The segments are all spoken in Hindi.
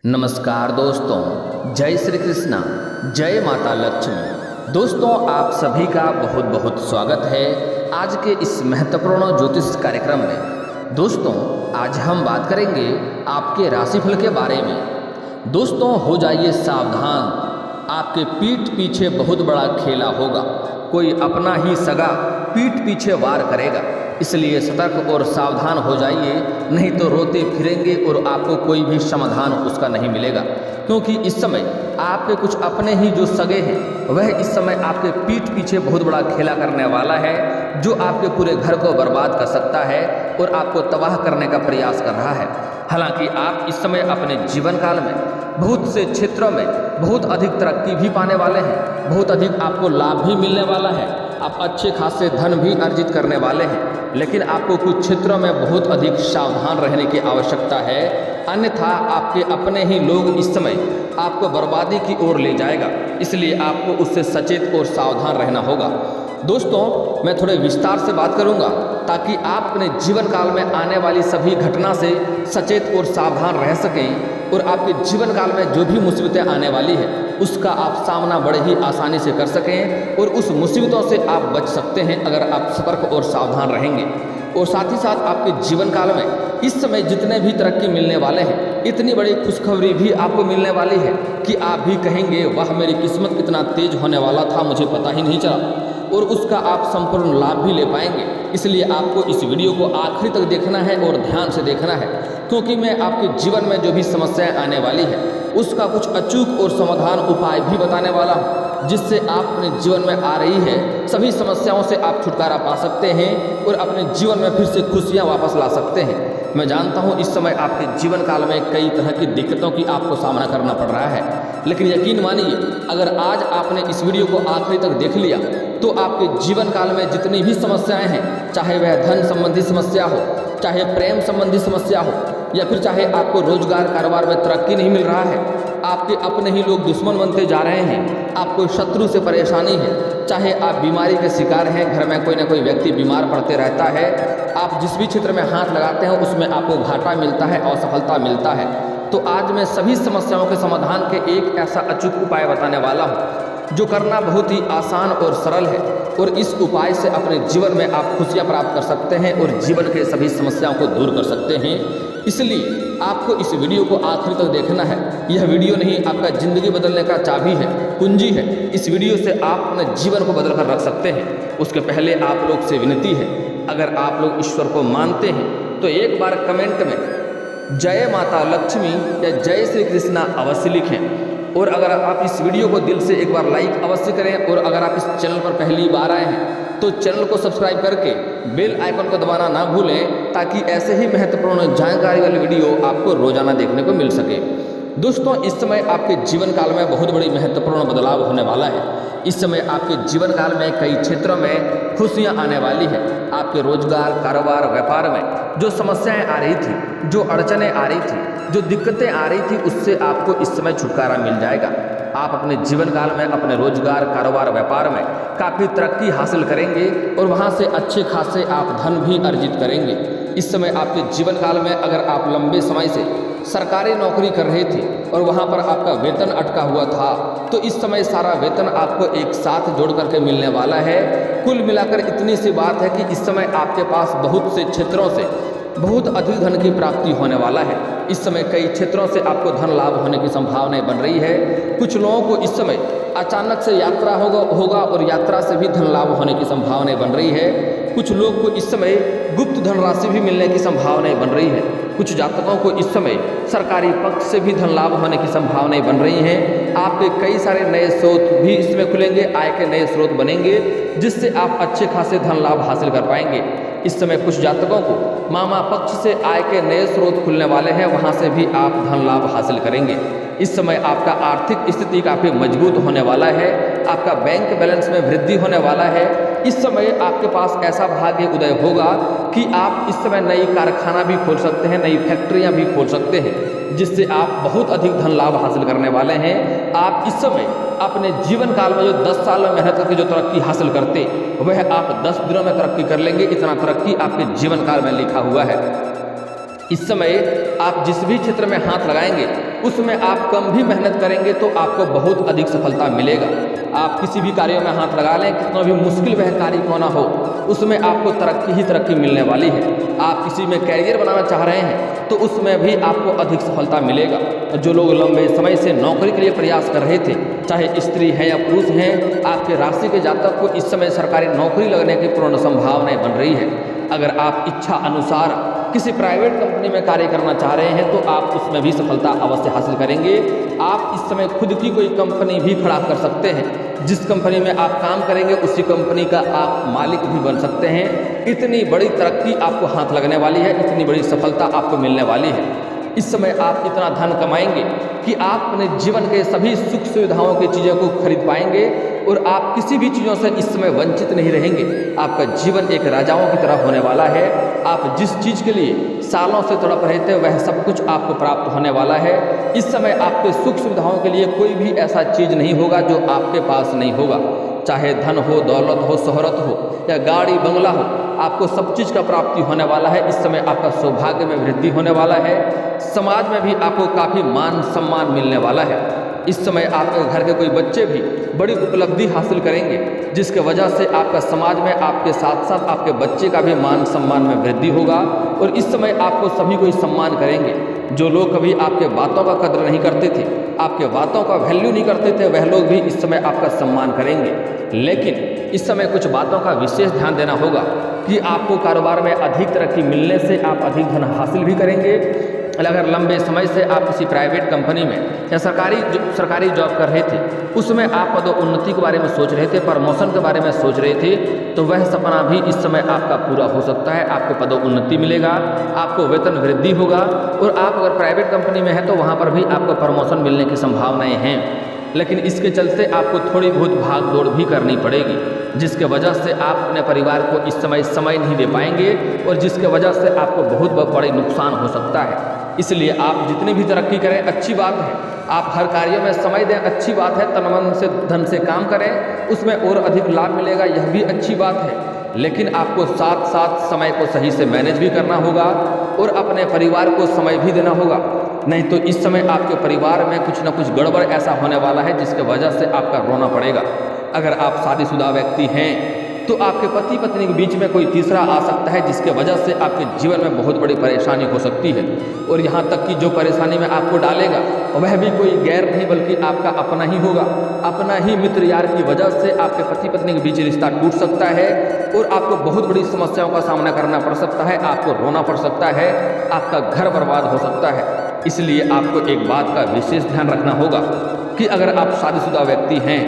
नमस्कार दोस्तों, जय श्री कृष्णा, जय माता लक्ष्मी। दोस्तों, आप सभी का बहुत बहुत स्वागत है आज के इस महत्वपूर्ण ज्योतिष कार्यक्रम में। दोस्तों, आज हम बात करेंगे आपके राशिफल के बारे में। दोस्तों, हो जाइए सावधान, आपके पीठ पीछे बहुत बड़ा खेला होगा। कोई अपना ही सगा पीठ पीछे वार करेगा, इसलिए सतर्क और सावधान हो जाइए, नहीं तो रोते फिरेंगे और आपको कोई भी समाधान उसका नहीं मिलेगा। क्योंकि इस समय आपके कुछ अपने ही जो सगे हैं वह इस समय आपके पीठ पीछे बहुत बड़ा खेला करने वाला है, जो आपके पूरे घर को बर्बाद कर सकता है और आपको तबाह करने का प्रयास कर रहा है। हालांकि आप इस समय अपने जीवन काल में बहुत से क्षेत्रों में बहुत अधिक तरक्की भी पाने वाले हैं, बहुत अधिक आपको लाभ भी मिलने वाला है, आप अच्छे खासे धन भी अर्जित करने वाले हैं। लेकिन आपको कुछ क्षेत्रों में बहुत अधिक सावधान रहने की आवश्यकता है, अन्यथा आपके अपने ही लोग इस समय आपको बर्बादी की ओर ले जाएगा। इसलिए आपको उससे सचेत और सावधान रहना होगा। दोस्तों, मैं थोड़े विस्तार से बात करूंगा ताकि आप अपने जीवन काल में आने वाली सभी घटना से सचेत और सावधान रह सकें और आपके जीवन काल में जो भी मुसीबतें आने वाली है उसका आप सामना बड़े ही आसानी से कर सकें और उस मुसीबतों से आप बच सकते हैं अगर आप सतर्क और सावधान रहेंगे। और साथ ही साथ आपके जीवन काल में इस समय जितने भी तरक्की मिलने वाले हैं, इतनी बड़ी खुशखबरी भी आपको मिलने वाली है कि आप भी कहेंगे, वाह मेरी किस्मत कितना तेज होने वाला था, मुझे पता ही नहीं चला, और उसका आप संपूर्ण लाभ भी ले पाएंगे। इसलिए आपको इस वीडियो को आखिरी तक देखना है और ध्यान से देखना है, क्योंकि मैं आपके जीवन में जो भी समस्याएं आने वाली है उसका कुछ अचूक और समाधान उपाय भी बताने वाला हूँ, जिससे आप अपने जीवन में आ रही है सभी समस्याओं से आप छुटकारा पा सकते हैं और अपने जीवन में फिर से खुशियाँ वापस ला सकते हैं। मैं जानता हूँ इस समय आपके जीवन काल में कई तरह की दिक्कतों की आपको सामना करना पड़ रहा है, लेकिन यकीन मानिए, अगर आज आपने इस वीडियो को आखिरी तक देख लिया तो आपके जीवन काल में जितनी भी समस्याएं हैं, चाहे वह धन संबंधी समस्या हो, चाहे प्रेम संबंधी समस्या हो, या फिर चाहे आपको रोजगार कारोबार में तरक्की नहीं मिल रहा है, आपके अपने ही लोग दुश्मन बनते जा रहे हैं, आपको शत्रु से परेशानी है, चाहे आप बीमारी के शिकार हैं, घर में कोई ना कोई व्यक्ति बीमार पड़ते रहता है, आप जिस भी क्षेत्र में हाथ लगाते हैं उसमें आपको घाटा मिलता है, असफलता मिलता है, तो आज मैं सभी समस्याओं के समाधान के एक ऐसा अचूक उपाय बताने वाला हूँ जो करना बहुत ही आसान और सरल है, और इस उपाय से अपने जीवन में आप खुशियाँ प्राप्त कर सकते हैं और जीवन के सभी समस्याओं को दूर कर सकते हैं। इसलिए आपको इस वीडियो को आखिर तक देखना है। यह वीडियो नहीं, आपका ज़िंदगी बदलने का चाबी है, कुंजी है। इस वीडियो से आप अपने जीवन को बदल कर रख सकते हैं। उसके पहले आप लोग से विनती है, अगर आप लोग ईश्वर को मानते हैं तो एक बार कमेंट में जय माता लक्ष्मी या जय श्री कृष्णा अवश्य लिखें। और अगर आप इस वीडियो को दिल से एक बार लाइक अवश्य करें, और अगर आप इस चैनल पर पहली बार आए हैं तो चैनल को सब्सक्राइब करके बेल आइकन को दबाना ना भूलें, ताकि ऐसे ही महत्वपूर्ण जानकारी वाली वीडियो आपको रोजाना देखने को मिल सके। दोस्तों, इस समय आपके जीवन काल में बहुत बड़ी महत्वपूर्ण बदलाव होने वाला है। इस समय आपके जीवन काल में कई क्षेत्रों में खुशियां आने वाली है। आपके रोजगार, कारोबार, व्यापार में जो समस्याएं आ रही थी, जो अड़चनें आ रही थी, जो दिक्कतें आ रही थी, उससे आपको इस समय छुटकारा मिल जाएगा। आप अपने जीवन काल में अपने रोजगार, कारोबार, व्यापार में काफ़ी तरक्की हासिल करेंगे और वहाँ से अच्छे खासे आप धन भी अर्जित करेंगे। इस समय आपके जीवन काल में अगर आप लंबे समय से सरकारी नौकरी कर रहे थे और वहाँ पर आपका वेतन अटका हुआ था, तो इस समय सारा वेतन आपको एक साथ जोड़ करके मिलने वाला है। कुल मिलाकर इतनी सी बात है कि इस समय आपके पास बहुत से क्षेत्रों से बहुत अधिक धन की प्राप्ति होने वाला है। इस समय कई क्षेत्रों से आपको धन लाभ होने की संभावनाएं बन रही है। कुछ लोगों को इस समय अचानक से यात्रा होगा और यात्रा से भी धन लाभ होने की संभावनाएं बन रही है। कुछ लोग को इस समय गुप्त धनराशि भी मिलने की संभावनाएं बन रही है। कुछ जातकों को इस समय सरकारी पक्ष से भी धन लाभ होने की संभावनाएं बन रही हैं। आपके कई सारे नए स्रोत भी इसमें खुलेंगे, आय के नए स्रोत बनेंगे, जिससे आप अच्छे खासे धन लाभ हासिल कर पाएंगे। इस समय कुछ जातकों को मामा पक्ष से आय के नए स्रोत खुलने वाले हैं, वहां से भी आप धन लाभ हासिल करेंगे। इस समय आपका आर्थिक स्थिति काफ़ी मजबूत होने वाला है। आपका बैंक बैलेंस में वृद्धि होने वाला है। इस समय आपके पास ऐसा भाग्य उदय होगा कि आप इस समय नई कारखाना भी खोल सकते हैं, नई फैक्ट्रियां भी खोल सकते हैं, जिससे आप बहुत अधिक धन लाभ हासिल करने वाले हैं। आप इस समय अपने जीवन काल में जो 10 साल में मेहनत करके जो तरक्की हासिल करते, वह आप 10 दिनों में तरक्की कर लेंगे। इतना तरक्की आपके जीवन काल में लिखा हुआ है। इस समय आप जिस भी क्षेत्र में हाथ लगाएंगे उसमें आप कम भी मेहनत करेंगे तो आपको बहुत अधिक सफलता मिलेगा। आप किसी भी कार्य में हाथ लगा लें, कितना भी मुश्किल वह कार्य क्यों ना हो, उसमें आपको तरक्की ही तरक्की मिलने वाली है। आप किसी में कैरियर बनाना चाह रहे हैं तो उसमें भी आपको अधिक सफलता मिलेगा। जो लोग लंबे समय से नौकरी के लिए प्रयास कर रहे थे, चाहे स्त्री हैं या पुरुष हैं, आपके राशि के जातक को इस समय सरकारी नौकरी लगने की पूर्ण संभावनाएं बन रही है। अगर आप इच्छा अनुसार किसी प्राइवेट कंपनी में कार्य करना चाह रहे हैं तो आप उसमें भी सफलता अवश्य हासिल करेंगे। आप इस समय खुद की कोई कंपनी भी खड़ा कर सकते हैं। जिस कंपनी में आप काम करेंगे उसी कंपनी का आप मालिक भी बन सकते हैं। इतनी बड़ी तरक्की आपको हाथ लगने वाली है, इतनी बड़ी सफलता आपको मिलने वाली है। इस समय आप इतना धन कमाएंगे कि आप अपने जीवन के सभी सुख सुविधाओं की चीज़ों को खरीद पाएंगे और आप किसी भी चीज़ों से इस समय वंचित नहीं रहेंगे। आपका जीवन एक राजाओं की तरह होने वाला है। आप जिस चीज़ के लिए सालों से तड़प रहे थे वह सब कुछ आपको प्राप्त होने वाला है। इस समय आपके सुख सुविधाओं के लिए कोई भी ऐसा चीज़ नहीं होगा जो आपके पास नहीं होगा। चाहे धन हो, दौलत हो, शोहरत हो या गाड़ी बंगला हो, आपको सब चीज़ का प्राप्ति होने वाला है। इस समय आपका सौभाग्य में वृद्धि होने वाला है। समाज में भी आपको काफ़ी मान सम्मान मिलने वाला है। इस समय आपके घर के कोई बच्चे भी बड़ी उपलब्धि हासिल करेंगे, जिसके वजह से आपका समाज में आपके साथ साथ आपके बच्चे का भी मान सम्मान में वृद्धि होगा और इस समय आपको सभी कोई सम्मान करेंगे। जो लोग कभी आपके बातों का कदर नहीं करते थे, आपके बातों का वैल्यू नहीं करते थे, वह लोग भी इस समय आपका सम्मान करेंगे। लेकिन इस समय कुछ बातों का विशेष ध्यान देना होगा कि आपको कारोबार में अधिक तरक्की मिलने से आप अधिक धन हासिल भी करेंगे। अगर लंबे समय से आप किसी प्राइवेट कंपनी में या सरकारी जॉब कर रहे थे, उसमें आप पदोन्नति के बारे में सोच रहे थे, प्रमोशन के बारे में सोच रहे थे, तो वह सपना भी इस समय आपका पूरा हो सकता है। आपको पदोन्नति मिलेगा, आपको वेतन वृद्धि होगा और आप अगर प्राइवेट कंपनी में हैं तो वहाँ पर भी आपको प्रमोशन मिलने की संभावनाएँ हैं। लेकिन इसके चलते आपको थोड़ी बहुत भाग दौड़ भी करनी पड़ेगी, जिसके वजह से आप अपने परिवार को इस समय नहीं दे पाएंगे और जिसके वजह से आपको बहुत बड़ी नुकसान हो सकता है। इसलिए आप जितनी भी तरक्की करें अच्छी बात है, आप हर कार्य में समय दें अच्छी बात है, तन मन से धन से काम करें, उसमें और अधिक लाभ मिलेगा, यह भी अच्छी बात है। लेकिन आपको साथ साथ समय को सही से मैनेज भी करना होगा और अपने परिवार को समय भी देना होगा। नहीं तो इस समय आपके परिवार में कुछ न कुछ गड़बड़ ऐसा होने वाला है जिसके वजह से आपका रोना पड़ेगा। अगर आप शादीशुदा व्यक्ति हैं तो आपके पति पत्नी के बीच में कोई तीसरा आ सकता है, जिसके वजह से आपके जीवन में बहुत बड़ी परेशानी हो सकती है। और यहाँ तक कि जो परेशानी में आपको डालेगा वह भी कोई गैर नहीं बल्कि आपका अपना ही होगा। अपना ही मित्र यार की वजह से आपके पति पत्नी के बीच रिश्ता टूट सकता है और आपको बहुत बड़ी समस्याओं का सामना करना पड़ सकता है, आपको रोना पड़ सकता है, आपका घर बर्बाद हो सकता है। इसलिए आपको एक बात का विशेष ध्यान रखना होगा कि अगर आप शादीशुदा व्यक्ति हैं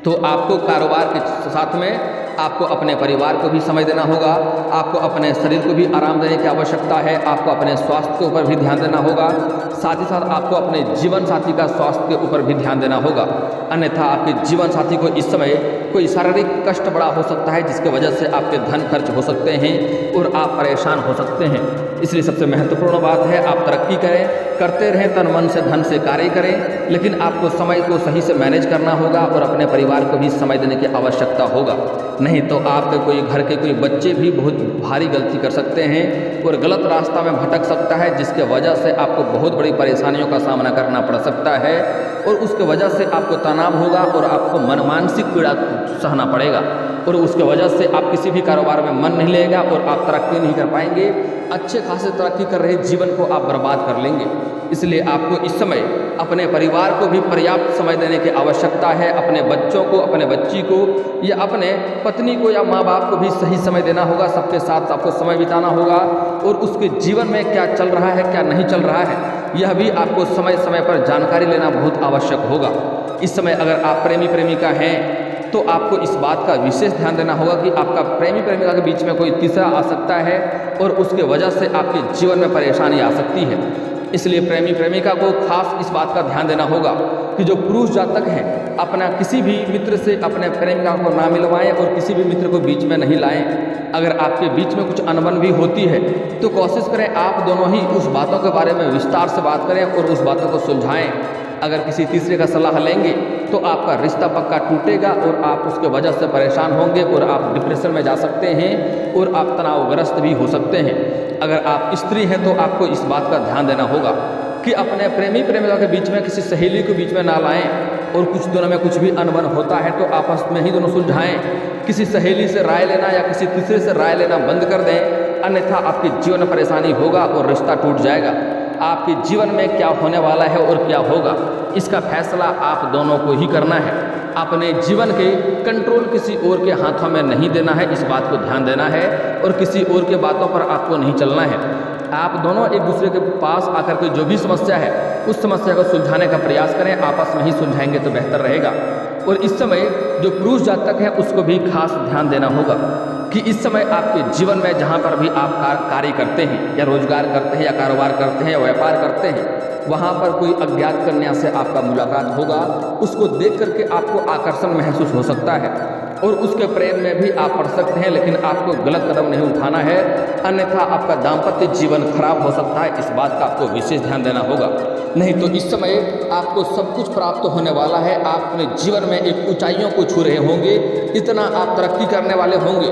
तो आपको कारोबार के साथ में आपको अपने परिवार को भी समय देना होगा, आपको अपने शरीर को भी आराम देने की आवश्यकता है, आपको अपने स्वास्थ्य के ऊपर भी ध्यान देना होगा, साथ ही साथ आपको अपने जीवन साथी का स्वास्थ्य के ऊपर भी ध्यान देना होगा। अन्यथा आपके जीवन साथी को इस समय कोई शारीरिक कष्ट बड़ा हो सकता है, जिसके वजह से आपके धन खर्च हो सकते हैं और आप परेशान हो सकते हैं। इसलिए सबसे महत्वपूर्ण बात है आप तरक्की करें, करते रहें, तन मन से धन से कार्य करें, लेकिन आपको समय को सही से मैनेज करना होगा और अपने परिवार को भी समय देने की आवश्यकता होगा। नहीं तो आपके कोई घर के कोई बच्चे भी बहुत भारी गलती कर सकते हैं और गलत रास्ता में भटक सकता है, जिसके वजह से आपको बहुत बड़ी परेशानियों का सामना करना पड़ सकता है और उसके वजह से आपको तनाव होगा और आपको मानसिक पीड़ा सहना पड़ेगा और उसके वजह से आप किसी भी कारोबार में मन नहीं लगेगा और आप तरक्की नहीं कर पाएंगे। अच्छे खासे तरक्की कर रहे जीवन को आप बर्बाद कर लेंगे। इसलिए आपको इस समय अपने परिवार को भी पर्याप्त समय देने की आवश्यकता है, अपने बच्चों को, अपने बच्ची को या अपने पत्नी को या माँ बाप को भी सही समय देना होगा। सबके साथ आपको समय बिताना होगा और उसके जीवन में क्या चल रहा है क्या नहीं चल रहा है यह भी आपको समय समय पर जानकारी लेना बहुत आवश्यक होगा। इस समय अगर आप प्रेमी प्रेमिका हैं तो आपको इस बात का विशेष ध्यान देना होगा कि आपका प्रेमी प्रेमिका के बीच में कोई तीसरा आ सकता है और उसके वजह से आपके जीवन में परेशानी आ सकती है। इसलिए प्रेमी प्रेमिका को खास इस बात का ध्यान देना होगा कि जो पुरुष जातक हैं अपना किसी भी मित्र से अपने प्रेमिका को ना मिलवाएं और किसी भी मित्र को बीच में नहीं लाएं। अगर आपके बीच में कुछ अनबन भी होती है तो कोशिश करें आप दोनों ही उस बातों के बारे में विस्तार से बात करें और उस बातों को सुलझाएं। अगर किसी तीसरे का सलाह लेंगे तो आपका रिश्ता पक्का टूटेगा और आप उसके वजह से परेशान होंगे और आप डिप्रेशन में जा सकते हैं और आप तनावग्रस्त भी हो सकते हैं। अगर आप स्त्री हैं तो आपको इस बात का ध्यान देना होगा कि अपने प्रेमी प्रेमिका के बीच में किसी सहेली को बीच में ना लाएं, और कुछ दोनों में कुछ भी अनबन होता है तो आपस में ही दोनों सुलझाएं। किसी सहेली से राय लेना या किसी तीसरे से राय लेना बंद कर दें, अन्यथा आपके जीवन में परेशानी होगा और रिश्ता टूट जाएगा। आपके जीवन में क्या होने वाला है और क्या होगा, इसका फैसला आप दोनों को ही करना है। अपने जीवन के कंट्रोल किसी और के हाथों में नहीं देना है, इस बात को ध्यान देना है, और किसी और के बातों पर आपको नहीं चलना है। आप दोनों एक दूसरे के पास आकर के जो भी समस्या है उस समस्या को सुलझाने का प्रयास करें, आपस में ही सुलझाएंगे तो बेहतर रहेगा। और इस समय जो पुरुष जातक है उसको भी खास ध्यान देना होगा कि इस समय आपके जीवन में जहाँ पर भी आप कार्य करते हैं या रोजगार करते हैं या कारोबार करते हैं या व्यापार करते हैं, वहाँ पर कोई अज्ञात कन्या से आपका मुलाकात होगा। उसको देख करके आपको आकर्षण महसूस हो सकता है और उसके प्रेम में भी आप पड़ सकते हैं, लेकिन आपको गलत कदम नहीं उठाना है, अन्यथा आपका दाम्पत्य जीवन खराब हो सकता है। इस बात का आपको विशेष ध्यान देना होगा, नहीं तो इस समय आपको सब कुछ प्राप्त होने वाला है। आप अपने जीवन में एक ऊंचाइयों को छू रहे होंगे, इतना आप तरक्की करने वाले होंगे।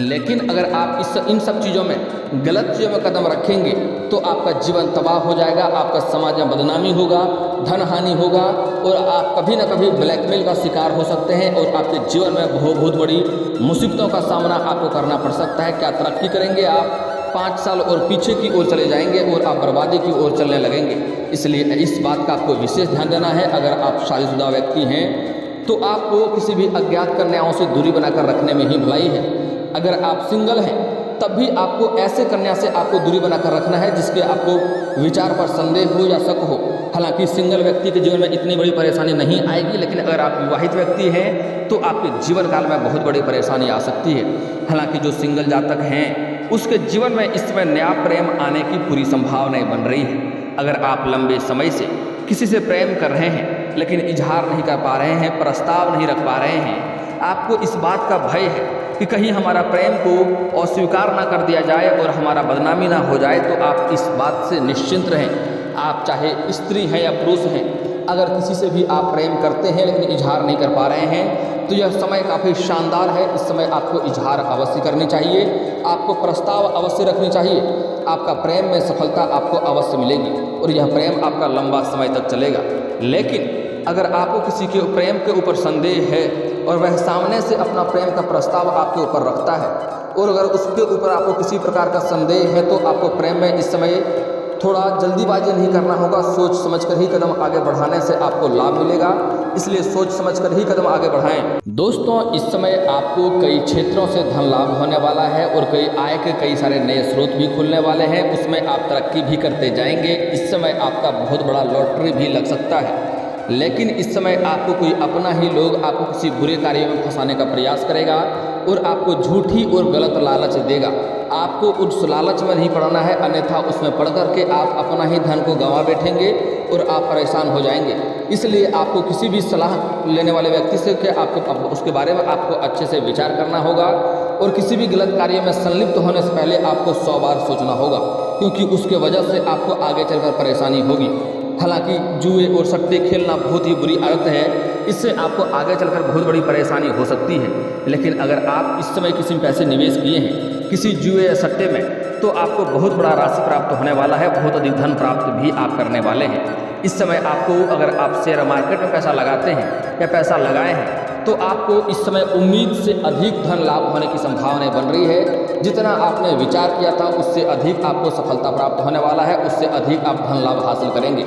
लेकिन अगर आप इन सब चीज़ों में गलत चीज़ों में कदम रखेंगे तो आपका जीवन तबाह हो जाएगा, आपका समाज में बदनामी होगा, धन हानि होगा, और आप कभी ना कभी ब्लैकमेल का शिकार हो सकते हैं और आपके जीवन में बहुत बड़ी मुसीबतों का सामना आपको करना पड़ सकता है। क्या तरक्की करेंगे आप? 5 साल और पीछे की ओर चले जाएंगे और आप बर्बादी की ओर चलने लगेंगे। इसलिए इस बात का आपको विशेष ध्यान देना है। अगर आप शादीशुदा व्यक्ति हैं तो आपको किसी भी अज्ञात कन्याओं से दूरी बनाकर रखने में ही भलाई है। अगर आप सिंगल हैं तब भी आपको ऐसे कन्या से आपको दूरी बनाकर रखना है जिसके आपको विचार पर संदेह हो या शक हो। हालांकि सिंगल व्यक्ति के जीवन में इतनी बड़ी परेशानी नहीं आएगी, लेकिन अगर आप विवाहित व्यक्ति हैं तो आपके जीवन काल में बहुत बड़ी परेशानी आ सकती है। हालांकि जो सिंगल जातक हैं उसके जीवन में इस समय नया प्रेम आने की पूरी संभावनाएं बन रही है। अगर आप लंबे समय से किसी से प्रेम कर रहे हैं लेकिन इजहार नहीं कर पा रहे हैं, प्रस्ताव नहीं रख पा रहे हैं, आपको इस बात का भय है कि कहीं हमारा प्रेम को अस्वीकार ना कर दिया जाए और हमारा बदनामी ना हो जाए, तो आप इस बात से निश्चिंत रहें। आप चाहे स्त्री हैं या पुरुष हैं, अगर किसी से भी आप प्रेम करते हैं लेकिन इजहार नहीं कर पा रहे हैं तो यह समय काफ़ी शानदार है। इस समय आपको इजहार अवश्य करनी चाहिए, आपको प्रस्ताव अवश्य रखनी चाहिए। आपका प्रेम में सफलता आपको अवश्य मिलेगी और यह प्रेम आपका लंबा समय तक चलेगा। लेकिन अगर आपको किसी के प्रेम के ऊपर संदेह है और वह सामने से अपना प्रेम का प्रस्ताव आपके ऊपर रखता है और अगर उसके ऊपर आपको किसी प्रकार का संदेह है तो आपको प्रेम में इस समय थोड़ा जल्दीबाजी नहीं करना होगा। सोच समझकर ही कदम आगे बढ़ाने से आपको लाभ मिलेगा, इसलिए सोच समझकर ही कदम आगे बढ़ाएं। दोस्तों, इस समय आपको कई क्षेत्रों से धन लाभ होने वाला है और कई आय के कई सारे नए स्रोत भी खुलने वाले हैं, उसमें आप तरक्की भी करते जाएंगे। इस समय आपका बहुत बड़ा लॉटरी भी लग सकता है, लेकिन इस समय आपको कोई अपना ही लोग आपको किसी बुरे कार्य में फंसाने का प्रयास करेगा और आपको झूठी और गलत लालच देगा। आपको उस लालच में नहीं पड़ना है, अन्यथा उसमें पड़ करके आप अपना ही धन को गंवा बैठेंगे और आप परेशान हो जाएंगे। इसलिए आपको किसी भी सलाह लेने वाले व्यक्ति से कि आपको उसके बारे में आपको अच्छे से विचार करना होगा और किसी भी गलत कार्य में संलिप्त होने से पहले आपको 100 बार सोचना होगा, क्योंकि उसके वजह से आपको आगे चलकर परेशानी होगी। हालांकि जुए और सट्टे खेलना बहुत ही बुरी आदत है, इससे आपको आगे चलकर बहुत बड़ी परेशानी हो सकती है। लेकिन अगर आप इस समय किसी में पैसे निवेश किए हैं किसी जुए या सट्टे में, तो आपको बहुत बड़ा राशि प्राप्त होने वाला है, बहुत अधिक धन प्राप्त भी आप करने वाले हैं। इस समय आपको, अगर आप शेयर मार्केट में पैसा लगाते हैं या पैसा लगाए हैं, तो आपको इस समय उम्मीद से अधिक धन लाभ होने की संभावनाएं बन रही है। जितना आपने विचार किया था उससे अधिक आपको सफलता प्राप्त होने वाला है, उससे अधिक आप धन लाभ हासिल करेंगे।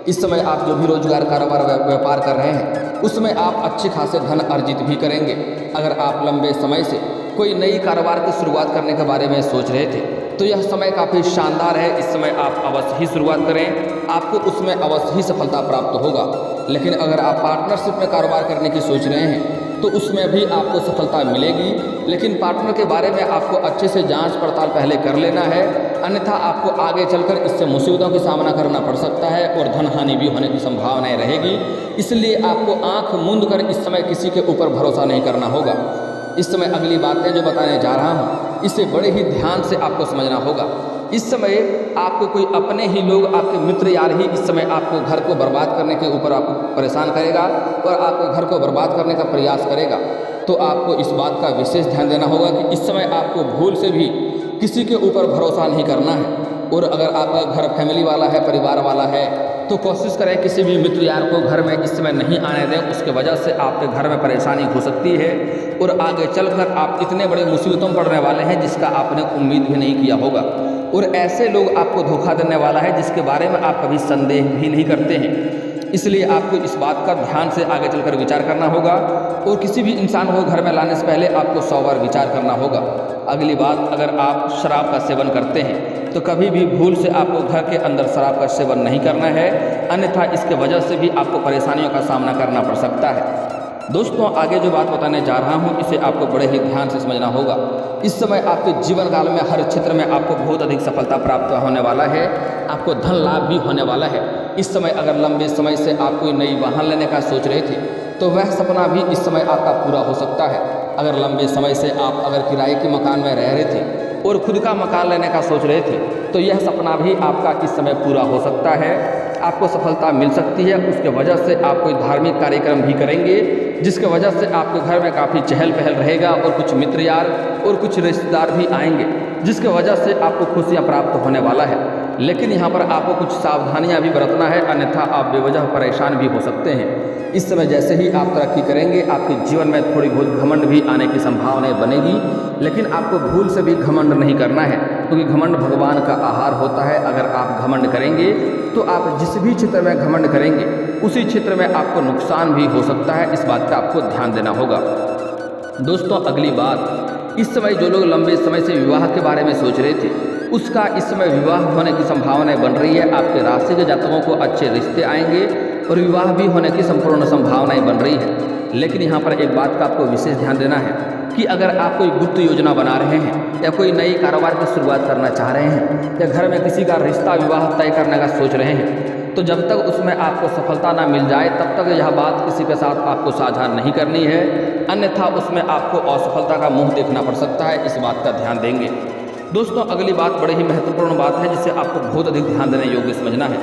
इस समय आप जो भी रोजगार, कारोबार, व्यापार कर रहे हैं उसमें आप अच्छे खासे धन अर्जित भी करेंगे। अगर आप लंबे समय से कोई नई कारोबार की शुरुआत करने के बारे में सोच रहे थे तो यह समय काफ़ी शानदार है। इस समय आप अवश्य ही शुरुआत करें, आपको उसमें अवश्य ही सफलता प्राप्त होगा। लेकिन अगर आप पार्टनरशिप में कारोबार करने की सोच रहे हैं तो उसमें भी आपको सफलता मिलेगी, लेकिन पार्टनर के बारे में आपको अच्छे से जांच पड़ताल पहले कर लेना है, अन्यथा आपको आगे चलकर इससे मुसीबतों का सामना करना पड़ सकता है और धन हानि भी होने की संभावनाएं रहेगी। इसलिए आपको आंख मूंद कर इस समय किसी के ऊपर भरोसा नहीं करना होगा। इस समय अगली बातें जो बताने जा रहा हूँ इसे बड़े ही ध्यान से आपको समझना होगा। इस समय आपको कोई अपने ही लोग, आपके मित्र यार ही इस समय आपको घर को बर्बाद करने के ऊपर आपको परेशान करेगा और आपके घर को बर्बाद करने का प्रयास करेगा। तो आपको इस बात का विशेष ध्यान देना होगा कि इस समय आपको भूल से भी किसी के ऊपर भरोसा नहीं करना है। और अगर आपका घर फैमिली वाला है, परिवार वाला है, तो कोशिश करें किसी भी मित्र यार को घर में इस समय नहीं आने दें। उसके वजह से आपके घर में परेशानी हो सकती है और आगे चलकर आप इतने बड़े मुसीबतों में पड़ने वाले हैं जिसका आपने उम्मीद भी नहीं किया होगा। और ऐसे लोग आपको धोखा देने वाला है जिसके बारे में आप कभी संदेह भी नहीं करते हैं। इसलिए आपको इस बात का ध्यान से आगे चलकर विचार करना होगा और किसी भी इंसान को घर में लाने से पहले आपको 100 बार विचार करना होगा। अगली बात, अगर आप शराब का सेवन करते हैं तो कभी भी भूल से आपको घर के अंदर शराब का सेवन नहीं करना है, अन्यथा इसके वजह से भी आपको परेशानियों का सामना करना पड़ सकता है। दोस्तों, आगे जो बात बताने जा रहा हूँ इसे आपको बड़े ही ध्यान से समझना होगा। इस समय आपके जीवन काल में हर क्षेत्र में आपको बहुत अधिक सफलता प्राप्त होने वाला है, आपको धन लाभ भी होने वाला है। इस समय अगर लंबे समय से आप कोई नई वाहन लेने का सोच रहे थे तो वह सपना भी इस समय आपका पूरा हो सकता है। अगर लंबे समय से आप अगर किराए के मकान में रह रहे थे और खुद का मकान लेने का सोच रहे थे तो यह सपना भी आपका इस समय पूरा हो सकता है। आपको सफलता मिल सकती है। उसके वजह से आप कोई धार्मिक कार्यक्रम भी करेंगे जिसके वजह से आपके घर में काफ़ी चहल पहल रहेगा और कुछ मित्र यार और कुछ रिश्तेदार भी आएंगे जिसके वजह से आपको खुशियाँ प्राप्त होने वाला है। लेकिन यहाँ पर आपको कुछ सावधानियाँ भी बरतना है, अन्यथा आप बेवजह परेशान भी हो सकते हैं। इस समय जैसे ही आप तरक्की करेंगे आपके जीवन में थोड़ी बहुत घमंड भी आने की संभावनाएं बनेगी, लेकिन आपको भूल से भी घमंड नहीं करना है क्योंकि घमंड भगवान का आहार होता है। अगर आप घमंड करेंगे तो आप जिस भी क्षेत्र में घमंड करेंगे उसी क्षेत्र में आपको नुकसान भी हो सकता है। इस बात का आपको ध्यान देना होगा। दोस्तों, अगली बात, इस समय जो लोग लंबे समय से विवाह के बारे में सोच रहे थे उसका इस समय विवाह होने की संभावनाएं बन रही है। आपके राशि के जातकों को अच्छे रिश्ते आएंगे और विवाह भी होने की संपूर्ण संभावनाएं बन रही है। लेकिन यहाँ पर एक बात का आपको विशेष ध्यान देना है कि अगर आप कोई गुप्त योजना बना रहे हैं या कोई नई कारोबार की शुरुआत करना चाह रहे हैं या घर में किसी का रिश्ता विवाह तय करने का सोच रहे हैं तो जब तक उसमें आपको सफलता ना मिल जाए तब तक यह बात किसी के साथ आपको साझा नहीं करनी है, अन्यथा उसमें आपको असफलता का मुंह देखना पड़ सकता है। इस बात का ध्यान देंगे। दोस्तों, अगली बात बड़ी ही महत्वपूर्ण बात है जिसे आपको बहुत अधिक ध्यान देने योग्य समझना है।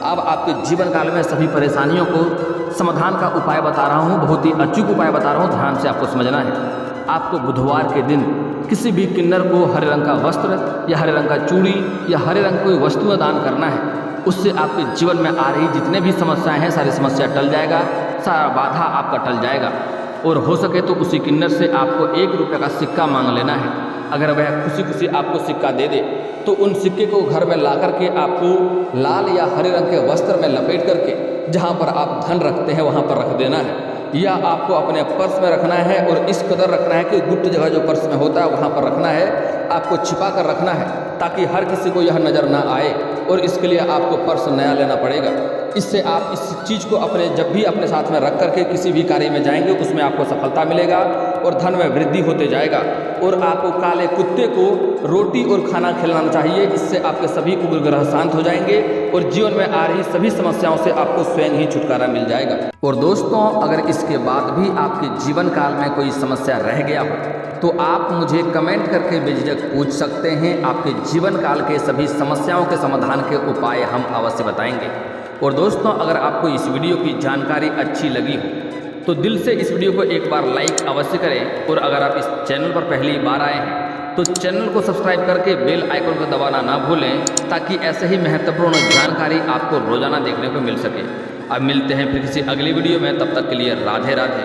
अब आपके जीवन काल में सभी परेशानियों को समाधान का उपाय बता रहा हूँ, बहुत ही अचूक उपाय बता रहा हूँ, ध्यान से आपको समझना है। आपको बुधवार के दिन किसी भी किन्नर को हरे रंग का वस्त्र या हरे रंग का चूड़ी या हरे रंग कोई वस्तु दान करना है। उससे आपके जीवन में आ रही जितने भी समस्याएं हैं सारी समस्या टल जाएगा, सारा बाधा आपका टल जाएगा। और हो सके तो उसी किन्नर से आपको 1 रुपये का सिक्का मांग लेना है। अगर वह खुशी खुशी आपको सिक्का दे दे तो उन सिक्के को घर में ला करके आपको लाल या हरे रंग के वस्त्र में लपेट करके जहाँ पर आप धन रखते हैं वहाँ पर रख देना है, या आपको अपने पर्स में रखना है और इस कदर रखना है कि गुप्त जगह जो पर्स में होता है वहाँ पर रखना है, आपको छिपा कर रखना है ताकि हर किसी को यह नज़र ना आए। और इसके लिए आपको पर्स नया लेना पड़ेगा। इससे आप इस चीज़ को जब भी अपने साथ में रख करके किसी भी कार्य में जाएंगे उसमें आपको सफलता मिलेगा और धन में वृद्धि होते जाएगा। और आपको काले कुत्ते को रोटी और खाना खिलाना चाहिए। इससे आपके सभी उग्र ग्रह शांत हो जाएंगे और जीवन में आ रही सभी समस्याओं से आपको स्वयं ही छुटकारा मिल जाएगा। और दोस्तों, अगर इसके बाद भी आपके जीवन काल में कोई समस्या रह गया हो तो आप मुझे कमेंट करके बेझिझक पूछ सकते हैं। आपके जीवन काल के सभी समस्याओं के समाधान के उपाय हम अवश्य बताएंगे। और दोस्तों, अगर आपको इस वीडियो की जानकारी अच्छी लगी हो तो दिल से इस वीडियो को एक बार लाइक अवश्य करें। और अगर आप इस चैनल पर पहली बार आए हैं तो चैनल को सब्सक्राइब करके बेल आइकन को दबाना ना भूलें ताकि ऐसे ही महत्वपूर्ण जानकारी आपको रोजाना देखने को मिल सके। अब मिलते हैं फिर किसी अगली वीडियो में, तब तक के लिए राधे राधे।